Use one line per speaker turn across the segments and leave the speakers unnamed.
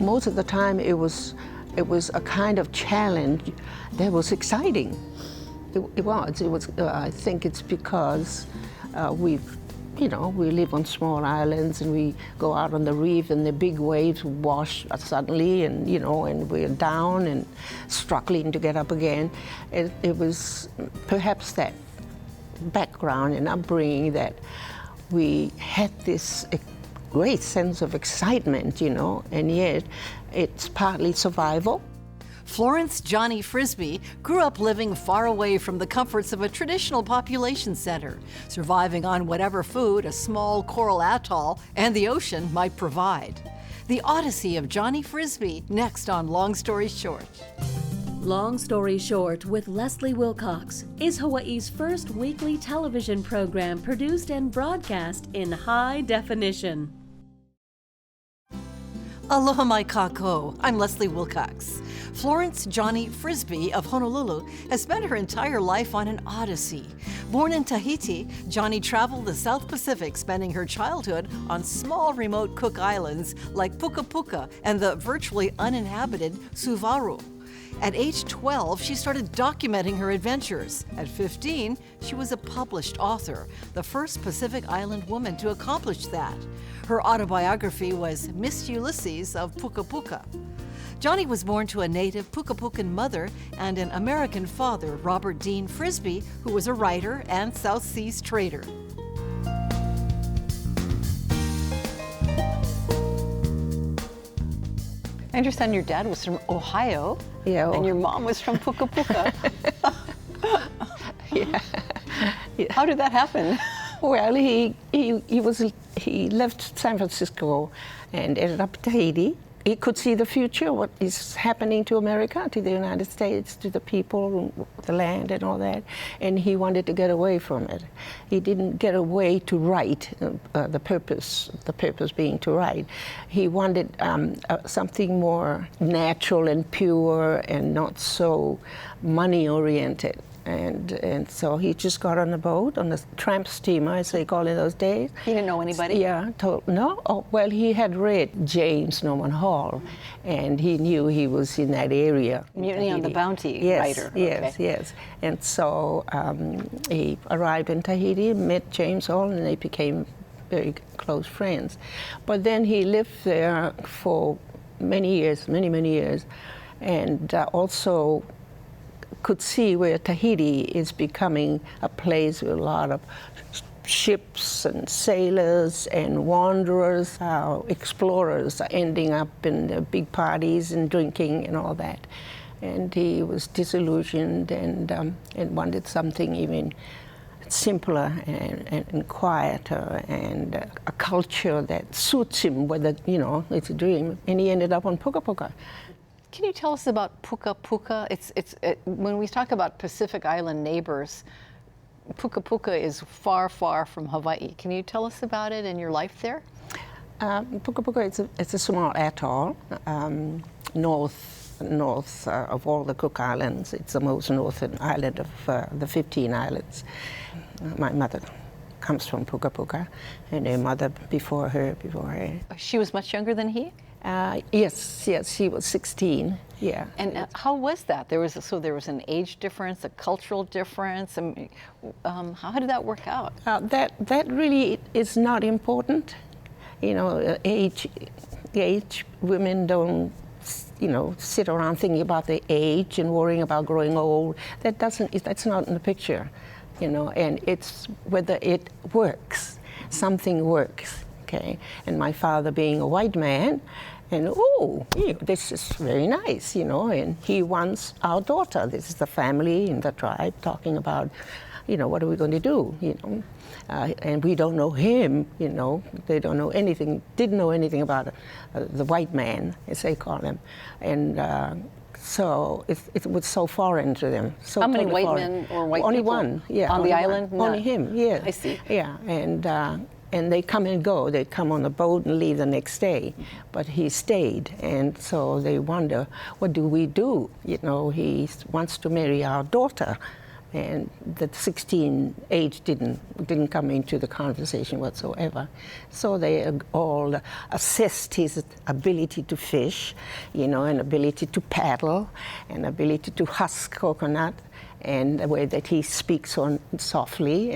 most of the time it was a kind of challenge that was exciting. It was. I think it's because we live on small islands and we go out on the reef and the big waves wash us suddenly, and and we're down and struggling to get up again. It was perhaps that background and upbringing that we had this great sense of excitement, and yet it's partly survival.
Florence Johnny Frisbie grew up living far away from the comforts of a traditional population center, surviving on whatever food a small coral atoll and the ocean might provide. The Odyssey of Johnny Frisbie, next on Long Story Short.
Long Story Short with Leslie Wilcox is Hawaii's first weekly television program produced and broadcast in high definition.
Aloha mai kako, I'm Leslie Wilcox. Florence Johnny Frisbie of Honolulu has spent her entire life on an odyssey. Born in Tahiti, Johnny traveled the South Pacific, spending her childhood on small remote Cook Islands like Puka-Puka and the virtually uninhabited Suvaru. At age 12, she started documenting her adventures. At 15, she was a published author, the first Pacific Island woman to accomplish that. Her autobiography was Miss Ulysses of Puka-Puka. Johnny was born to a native Pukapukan mother and an American father, Robert Dean Frisbie, who was a writer and South Seas trader.
I understand your dad was from Ohio, and your mom was from Puka-Puka.
Yeah.
How did that happen?
Well, he left San Francisco and ended up in Tahiti. He could see the future, what is happening to America, to the United States, to the people, the land and all that, and he wanted to get away from it. He didn't get away to write, the purpose being to write. He wanted something more natural and pure and not so money-oriented. And so he just got on a boat, on a tramp steamer, as they call it those days.
He didn't know anybody?
Yeah, no. Oh, well, he had read James Norman Hall, and he knew he was in that area.
Mutiny on the Bounty writer.
Yes. And so he arrived in Tahiti, met James Hall, and they became very close friends. But then he lived there for many years, and also could see where Tahiti is becoming a place with a lot of ships and sailors and wanderers, explorers are ending up in the big parties and drinking and all that. And he was disillusioned and wanted something even simpler and quieter and a culture that suits him, whether, it's a dream. And he ended up on Puka-Puka.
Can you tell us about Puka-Puka? When we talk about Pacific Island neighbors, Puka-Puka is far, far from Hawaii. Can you tell us about it and your life there?
Puka-Puka, it's a small atoll, north of all the Cook Islands. It's the most northern island of the 15 islands. My mother comes from Puka-Puka, and her mother before her.
She was much younger than he?
Yes, she was 16. Yeah.
And how was that? There was an age difference, a cultural difference. How did that work out?
That really is not important. Age. Women don't, sit around thinking about their age and worrying about growing old. That's not in the picture, And it's whether it works. Something works. Okay. And my father being a white man, and this is very nice, and he wants our daughter. This is the family and the tribe talking about, what are we going to do, and we don't know him, they don't know anything, didn't know anything about the white man, as they call him, and so it was so foreign to them. So
how many white men or white
only
people?
One, yeah.
On the island?
Only him, yeah.
I see.
Yeah, and they come and go. They come on a boat and leave the next day. But he stayed, and so they wonder, what do we do? He wants to marry our daughter, and the 16 age didn't come into the conversation whatsoever. So they all assessed his ability to fish, and ability to paddle, and ability to husk coconut, and the way that he speaks on softly,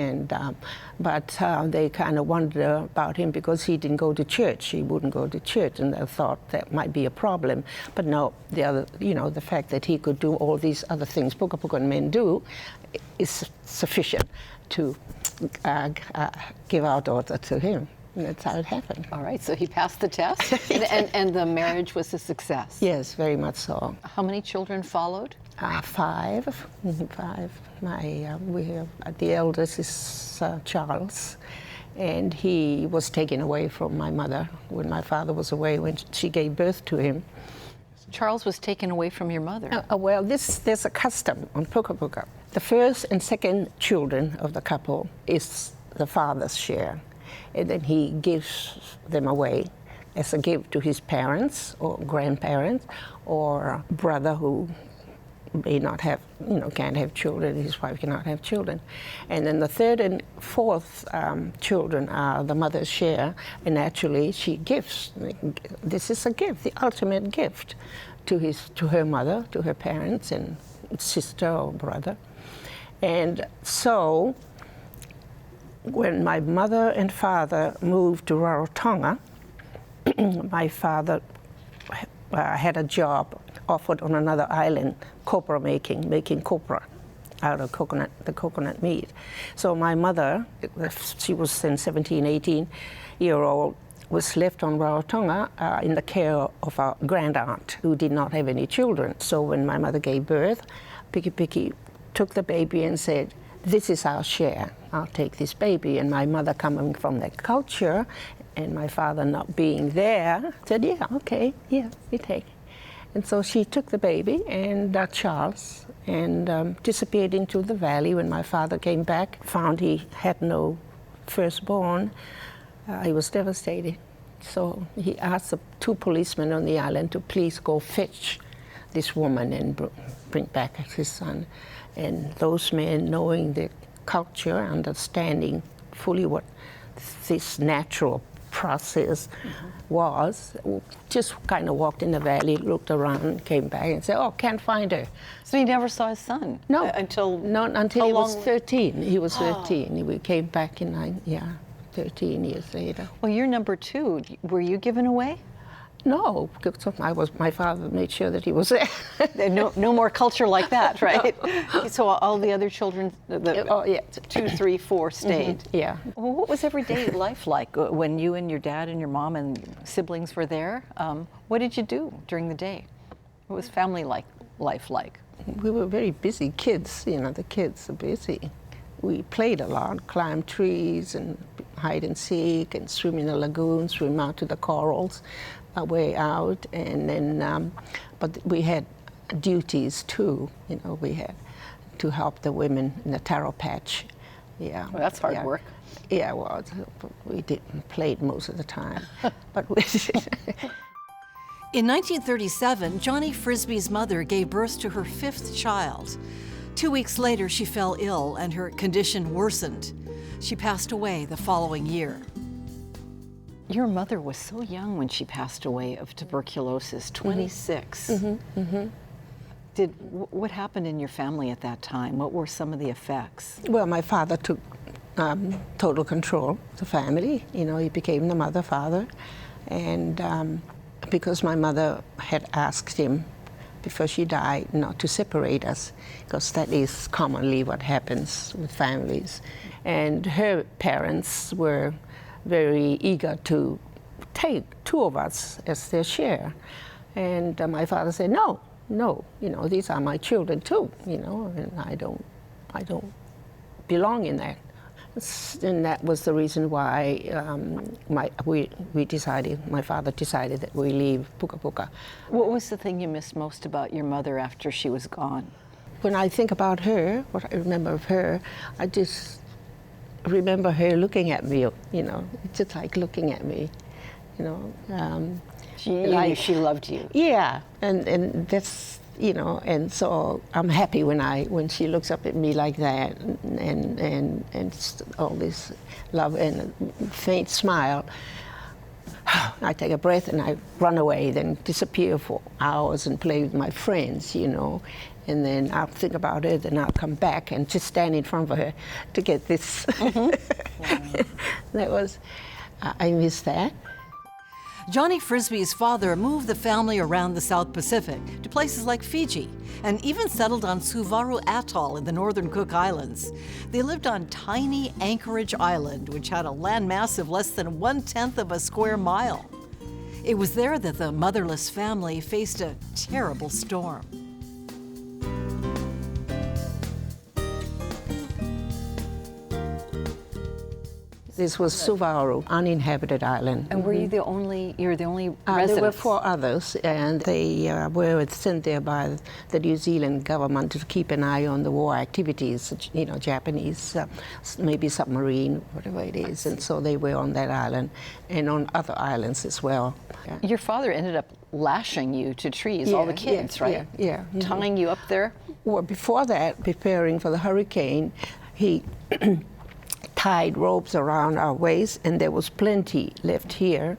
but they kind of wondered about him because he didn't go to church. He wouldn't go to church, and they thought that might be a problem. But no, the fact that he could do all these other things Puka-Pukan men do is sufficient to give our daughter to him. And that's how it happened.
All right, so he passed the test, and the marriage was a success.
Yes, very much so.
How many children followed?
5. The eldest is Charles, and he was taken away from my mother when my father was away when she gave birth to him.
Charles was taken away from your mother.
Well, there's a custom on Puka-Puka. The first and second children of the couple is the father's share, and then he gives them away as a gift to his parents or grandparents or brother who may not have, can't have children, his wife cannot have children. And then the third and fourth children are the mother's share, and naturally she gives. This is a gift, the ultimate gift to her mother, to her parents and sister or brother. And so when my mother and father moved to Rarotonga, my father had a job offered on another island, copra making copra out of the coconut meat. So my mother, she was then 17, 18-year-old, was left on Rarotonga in the care of a grand aunt who did not have any children. So when my mother gave birth, Piki took the baby and said, "This is our share, I'll take this baby." And my mother, coming from that culture, and my father not being there, said, "Yeah, okay, yeah, we take." And so she took the baby and Charles and disappeared into the valley. When my father came back, found he had no firstborn, he was devastated. So he asked the 2 policemen on the island to please go fetch this woman and bring back his son. And those men, knowing the culture, understanding fully what this natural process was, just kind of walked in the valley, looked around, came back and said, "Oh, can't find her."
So he never saw his son?
No.
Until
he was 13. He was 13. We came back in 13 years later.
Well, you're number 2. Were you given away?
No, because my father made sure that he was there.
No more culture like that, right? So all the other children, 2, 3, 4 stayed.
Yeah.
Well, what was everyday life like when you and your dad and your mom and siblings were there? What did you do during the day? What was family life like?
We were very busy kids. The kids are busy. We played a lot, climbed trees and hide and seek and swim in the lagoon, swim out to the corals. Way out, and then, but we had duties too. We had to help the women in the taro patch. Yeah,
well, that's hard work.
Yeah, well, we played most of the time, but we.
In 1937, Johnny Frisbie's mother gave birth to her 5th child. 2 weeks later, she fell ill and her condition worsened. She passed away the following year.
Your mother was so young when she passed away of tuberculosis, 26. What happened in your family at that time? What were some of the effects?
Well, my father took total control of the family. He became the mother, father. And because my mother had asked him before she died not to separate us, because that is commonly what happens with families. And her parents were very eager to take 2 of us as their share. And my father said, no, these are my children too, and I don't belong in that. And that was the reason why my father decided that we leave Puka-Puka.
What was the thing you missed most about your mother after she was gone?
When I think about her, what I remember of her, I just remember her looking at me, just like looking at me,
She loved you.
Yeah, and that's you know, and so I'm happy when she looks up at me like that, and all this love and a faint smile. I take a breath and I run away, then disappear for hours and play with my friends, you know, and then I'll think about it, and I'll come back and just stand in front of her to get this. That was, I miss that.
Johnny Frisbie's father moved the family around the South Pacific to places like Fiji and even settled on Suvaru Atoll in the northern Cook Islands. They lived on tiny Anchorage Island, which had a landmass of less than 1/10 of a square mile. It was there that the motherless family faced a terrible storm.
This was Suvaru, uninhabited island.
And were you the only resident?
There were 4 others, and they were sent there by the New Zealand government to keep an eye on the war activities, you know, Japanese, maybe submarine, whatever it is. And so they were on that island and on other islands as well. Yeah.
Your father ended up lashing you to trees, all the kids, right?
Yeah.
Tying you up there?
Well, before that, preparing for the hurricane, he tied ropes around our waist, and there was plenty left here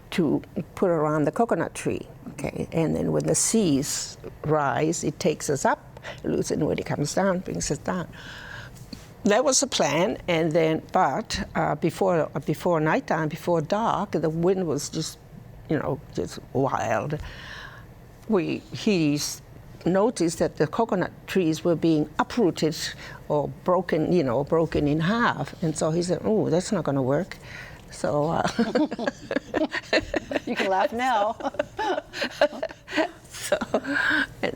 to put around the coconut tree. Okay, and then when the seas rise, it takes us up, and when it comes down, brings us down. That was the plan, and then, but before nighttime, before dark, the wind was just, you know, just wild. He noticed that the coconut trees were being uprooted or broken, you know, broken in half, and so he said, "Oh, that's not going to work." So
you can laugh now.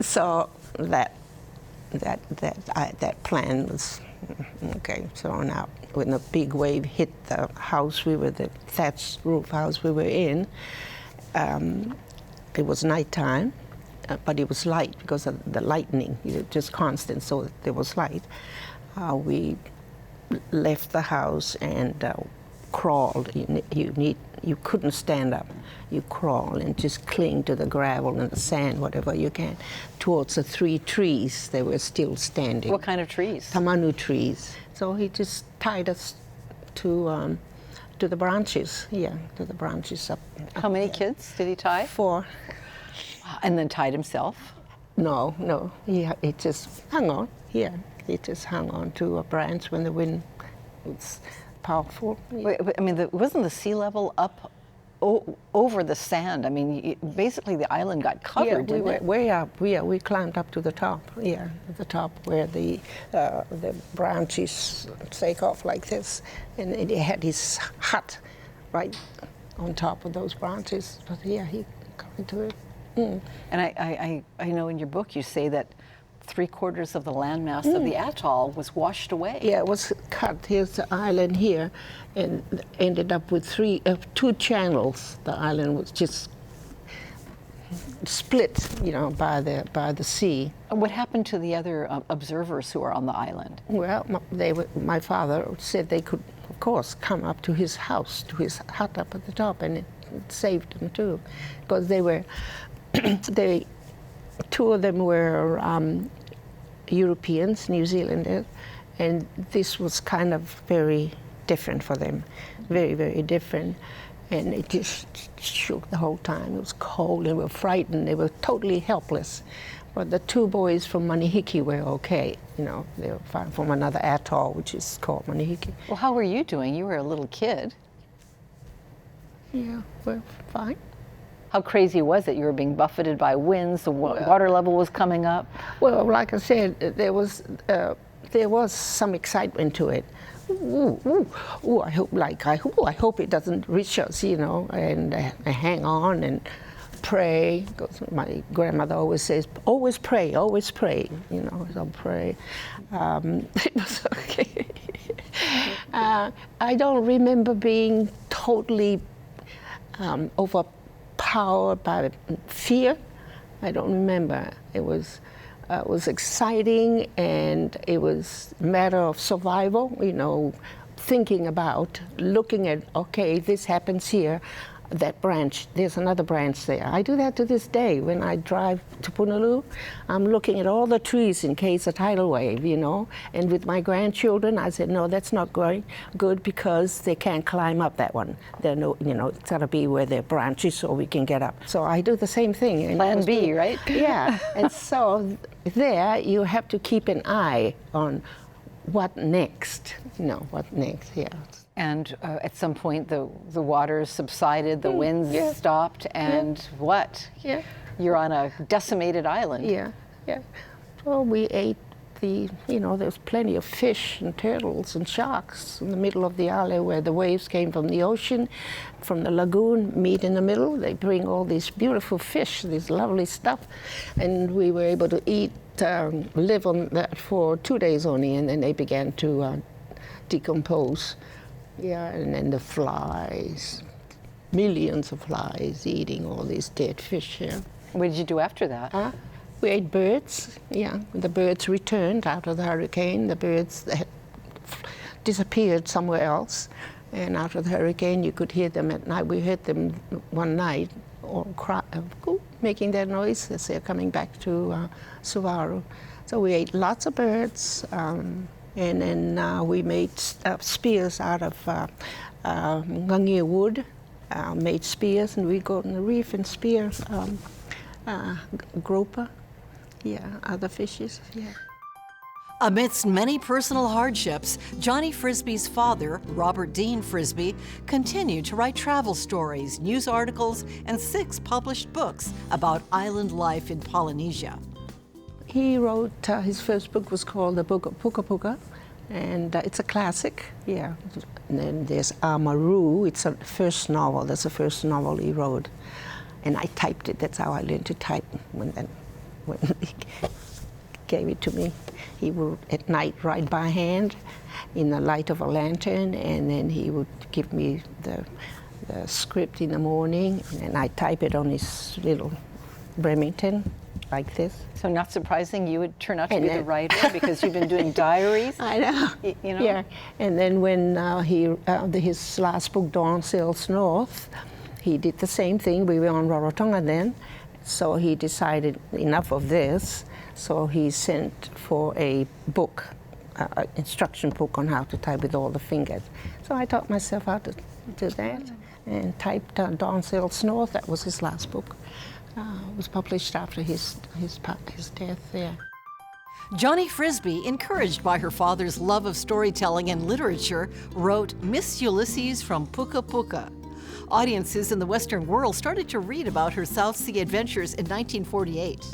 so that plan was thrown out when a big wave hit the house the thatched roof house we were in. It was nighttime. But it was light because of the lightning, just constant, so there was light. We left the house and crawled. You couldn't stand up. You crawl and just cling to the gravel and the sand, whatever you can, towards the 3 trees. They were still standing.
What kind of trees?
Tamanu trees. So he just tied us to the branches. Yeah, to the branches up.
How many kids did he tie?
4.
And then tied himself?
No. He just hung on. Yeah, he just hung on to a branch when the wind was powerful.
Wait, I mean, wasn't the sea level up over the sand? I mean, basically the island got covered,
we
didn't
were
it?
way up. We climbed up to the top. Yeah, at the top where the branches take off like this, and it had his hut right on top of those branches. But yeah, he got into it.
And I know in your book you say that 3/4 of the landmass of the atoll was washed away.
Yeah, it was cut. Here's the island here, and ended up with 2 channels. The island was just split, you know, by the sea.
What happened to the other observers who were on the island?
Well, my father said they could, of course, come up to his house, to his hut up at the top, and it saved them too, because they were. 2 of them were Europeans, New Zealanders, and this was kind of very different for them, very, very different. And it just shook the whole time. It was cold, they were frightened, they were totally helpless. But the 2 boys from Manihiki were okay, you know, they were from another atoll, which is called Manihiki.
Well, how were you doing? You were a little kid.
Yeah, we're fine.
How crazy was it? You were being buffeted by winds, the water level was coming up.
Well, like I said, there was some excitement to it. I hope it doesn't reach us, you know, and I hang on and pray. Because my grandmother always says, always pray, you know, so pray. It was okay. I don't remember being totally overpowered by fear. I don't remember. It was exciting, and it was a matter of survival, you know, thinking about, looking at, okay, this happens here, that branch. There's another branch there. I do that to this day. When I drive to Punaluu, I'm looking at all the trees in case a tidal wave, you know. And with my grandchildren, I said, no, that's not going good because they can't climb up that one. They're no, you know, it's got to be where there are branches so we can get up. So I do the same thing. And
Plan B, right?
Yeah. And so there you have to keep an eye on what next, you know, what next, yeah.
And at some point, the waters subsided, the winds
yeah.
stopped, and what?
Yeah.
You're on a decimated island.
Yeah, yeah. So we ate the, you know, there's plenty of fish and turtles and sharks in the middle of the island where the waves came from the ocean, from the lagoon, meet in the middle. They bring all these beautiful fish, this lovely stuff, and we were able to eat, live on that for 2 days only, and then they began to decompose. Yeah, and then the flies, millions of flies eating all these dead fish here.
What did you do after that?
We ate birds, yeah. The birds returned after the hurricane. The birds had disappeared somewhere else. And after the hurricane, you could hear them at night. We heard them one night, all making their noise as they're coming back to Suvaru. So we ate lots of birds. And then we made spears out of ngangia wood, made spears, and we go on the reef and spear grouper, yeah, other fishes, yeah.
Amidst many personal hardships, Johnny Frisbie's father, Robert Dean Frisbie, continued to write travel stories, news articles, and 6 published books about island life in Polynesia.
He wrote, his first book was called the book of Puka-Puka, and it's a classic, yeah. And then there's Amaru, it's a first novel, that's the first novel he wrote. And I typed it, that's how I learned to type when he gave it to me. He would at night write by hand in the light of a lantern, and then he would give me the script in the morning, and I type it on his little Remington, like this.
So not surprising you would turn out to be the writer because you've been doing diaries.
I know.
You know?
Yeah. And then when his last book, Dawn Sails North, he did the same thing. We were on Rarotonga then, so he decided enough of this. So he sent for a book, instruction book on how to type with all the fingers. So I taught myself how to do that and typed Dawn Sails North. That was his last book. It was published after his death there.
Johnny Frisbie, encouraged by her father's love of storytelling and literature, wrote Miss Ulysses from Puka-Puka. Audiences in the Western world started to read about her South Sea adventures in 1948.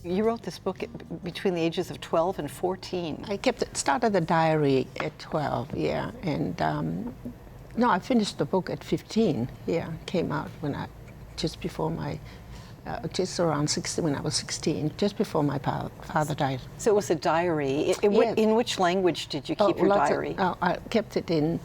You wrote this book between the ages of 12 and 14.
I started the diary at 12, yeah, and no, I finished the book at 15. Yeah, came out just before my. Just around 16, when I was 16, just before my father died.
So it was a diary.
Yes.
In which language did you keep your diary?
I kept it in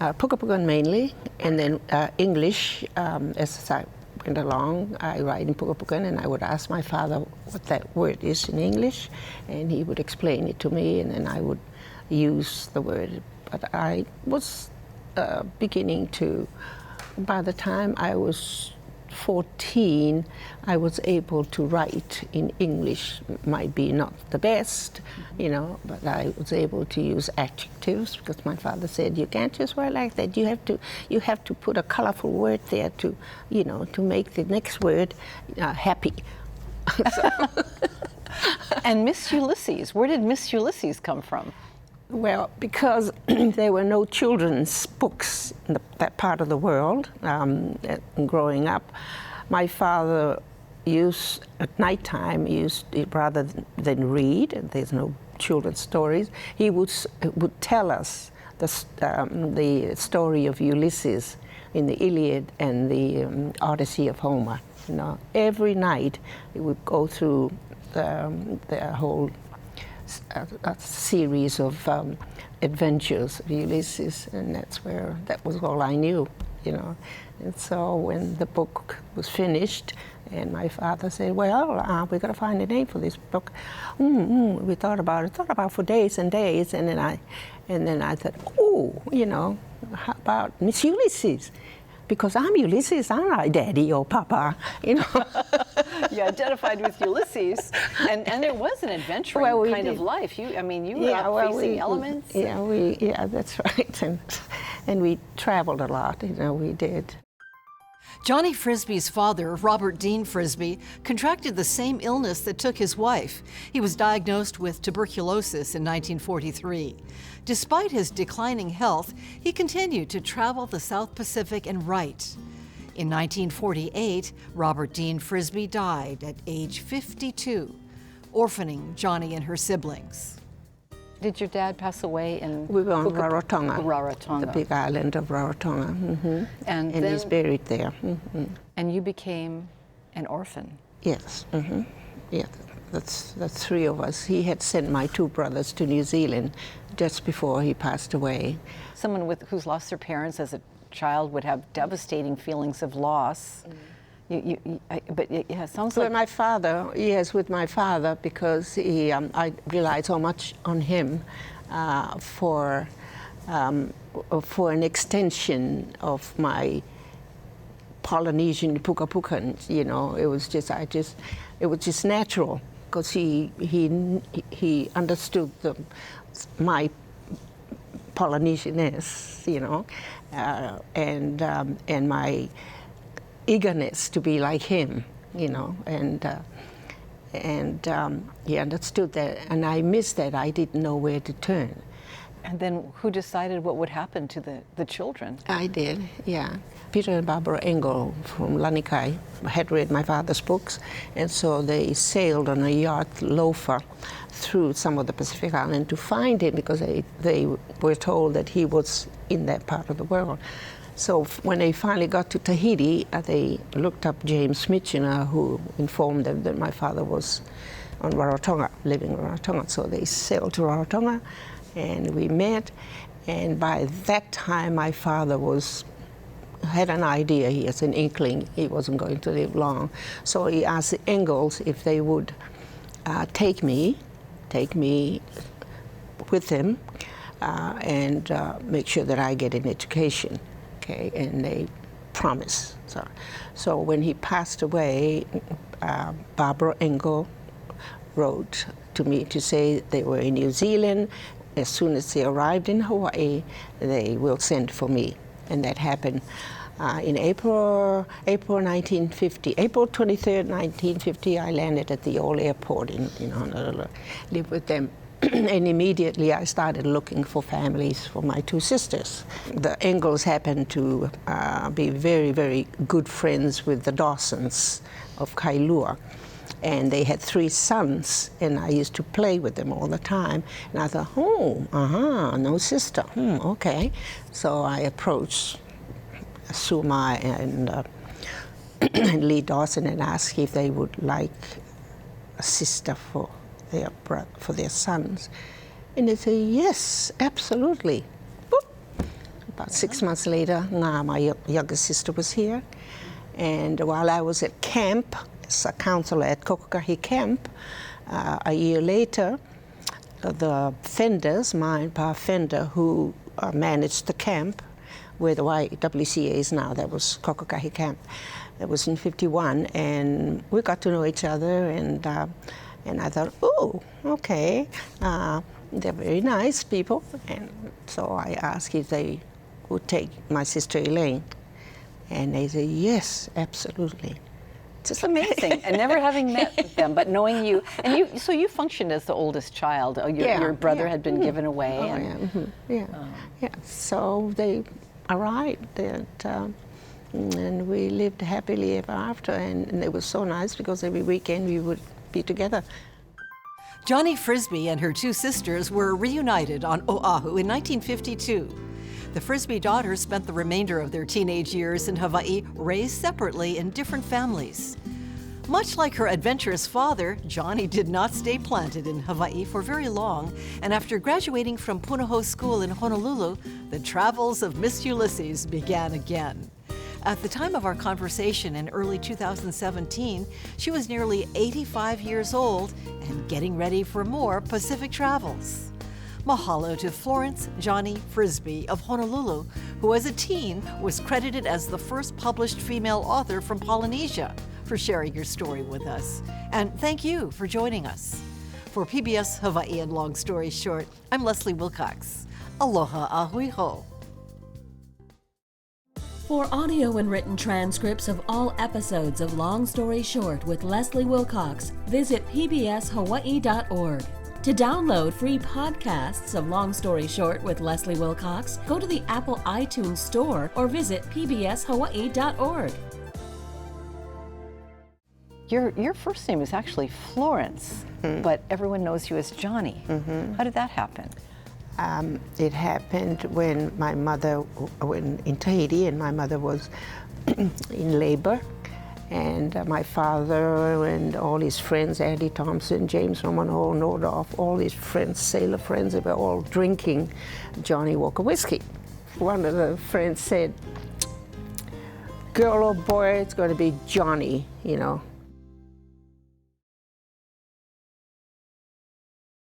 Pukapukan mainly, and then English. As I went along, I write in Pukapukan, and I would ask my father what that word is in English, and he would explain it to me, and then I would use the word. But I was beginning to, by the time I was 14, I was able to write in English. Might be not the best, you know, but I was able to use adjectives because my father said you can't just write like that. You have to put a colorful word there to, you know, to make the next word happy.
And Miss Ulysses, where did Miss Ulysses come from?
Well, because there were no children's books in that part of the world growing up, my father used, at nighttime, rather than read, there's no children's stories, he would tell us the story of Ulysses in the Iliad and the Odyssey of Homer. You know, every night he would go through the whole a series of adventures of Ulysses, and that was all I knew, you know. And so when the book was finished, and my father said, well, we got to find a name for this book. We thought about for days and days, and then I thought, oh, you know, how about Miss Ulysses? because I'm Ulysses, aren't I, Daddy or Papa? You know.
You identified with Ulysses, and there was an adventuring kind of life. You were out facing elements.
Yeah, that's right, and we traveled a lot. You know, we did.
Johnny Frisbie's father, Robert Dean Frisbie, contracted the same illness that took his wife. He was diagnosed with tuberculosis in 1943. Despite his declining health, he continued to travel the South Pacific and write. In 1948, Robert Dean Frisbie died at age 52, orphaning Johnny and her siblings.
Did your dad pass away in?
We were on Rarotonga,
Rarotonga,
the big island of Rarotonga, and
then,
he's buried there.
And you became an orphan.
Yes, yeah, that's three of us. He had sent my two brothers to New Zealand just before he passed away.
Someone who's lost their parents as a child would have devastating feelings of loss. But yeah, it sounds like...
With my father, yes, with my father, because I relied so much on him for an extension of my Polynesian Pukapukan. You know, it was just natural, because he understood my Polynesianness, you know, and my eagerness to be like him, you know, and he understood that, and I missed that. I didn't know where to turn.
And then who decided what would happen to the children?
I did, yeah. Peter and Barbara Engel from Lanikai had read my father's books, and so they sailed on a yacht loafer through some of the Pacific Island to find him, because they were told that he was in that part of the world. So when they finally got to Tahiti, they looked up James Michener, who informed them that my father was on Rarotonga, living in Rarotonga. So they sailed to Rarotonga, and we met. And by that time, my father had an idea. He has an inkling he wasn't going to live long. So he asked the Engels if they would take me with them and make sure that I get an education. Okay, and they promised. So when he passed away, Barbara Engel wrote to me to say they were in New Zealand. As soon as they arrived in Hawaii, they will send for me. And that happened in April 1950. April 23rd, 1950, I landed at the old airport in Honolulu, lived with them. And immediately I started looking for families for my two sisters. The Engels happened to be very, very good friends with the Dawsons of Kailua. And they had 3 sons, and I used to play with them all the time. And I thought, no sister, okay. So I approached Suma and Lee Dawson and asked if they would like a sister for their sons. And they said, yes, absolutely. Boop. About 6 months later, my younger sister was here. And while I was at camp, as a counselor at Kokakahi camp, a year later, the Fenders, Ma and Pa Fender, who managed the camp, where the YWCA is now, that was Kokakahi camp. That was in 51, and we got to know each other, and I thought, oh, okay, they're very nice people. And so I asked if they would take my sister Elaine. And they said, yes, absolutely.
Just amazing. And never having met them, but knowing you. And so you functioned as the oldest child. Your brother had been given away.
Yeah. So they arrived, and we lived happily ever after. And it was so nice, because every weekend we would be together.
Johnny Frisbie and her 2 sisters were reunited on Oahu in 1952. The Frisbie daughters spent the remainder of their teenage years in Hawaii, raised separately in different families. Much like her adventurous father, Johnny did not stay planted in Hawaii for very long, and after graduating from Punahou School in Honolulu, the travels of Miss Ulysses began again. At the time of our conversation in early 2017, she was nearly 85 years old and getting ready for more Pacific travels. Mahalo to Florence Johnny Frisbie of Honolulu who as a teen was credited as the first published female author from Polynesia, for sharing your story with us. And thank you for joining us. For PBS Hawaii and Long Story Short, I'm Leslie Wilcox. Aloha ahui ho.
For audio and written transcripts of all episodes of Long Story Short with Leslie Wilcox, visit pbshawaii.org. To download free podcasts of Long Story Short with Leslie Wilcox, go to the Apple iTunes Store or visit pbshawaii.org.
Your first name is actually Florence, but everyone knows you as Johnny. How did that happen?
It happened when my mother, in Tahiti, and my mother was in labor, and my father and all his friends, Andy Thompson, James Romano, Nordhoff, all his friends, sailor friends, they were all drinking Johnny Walker whiskey. One of the friends said, "Girl or boy, it's going to be Johnny, you know."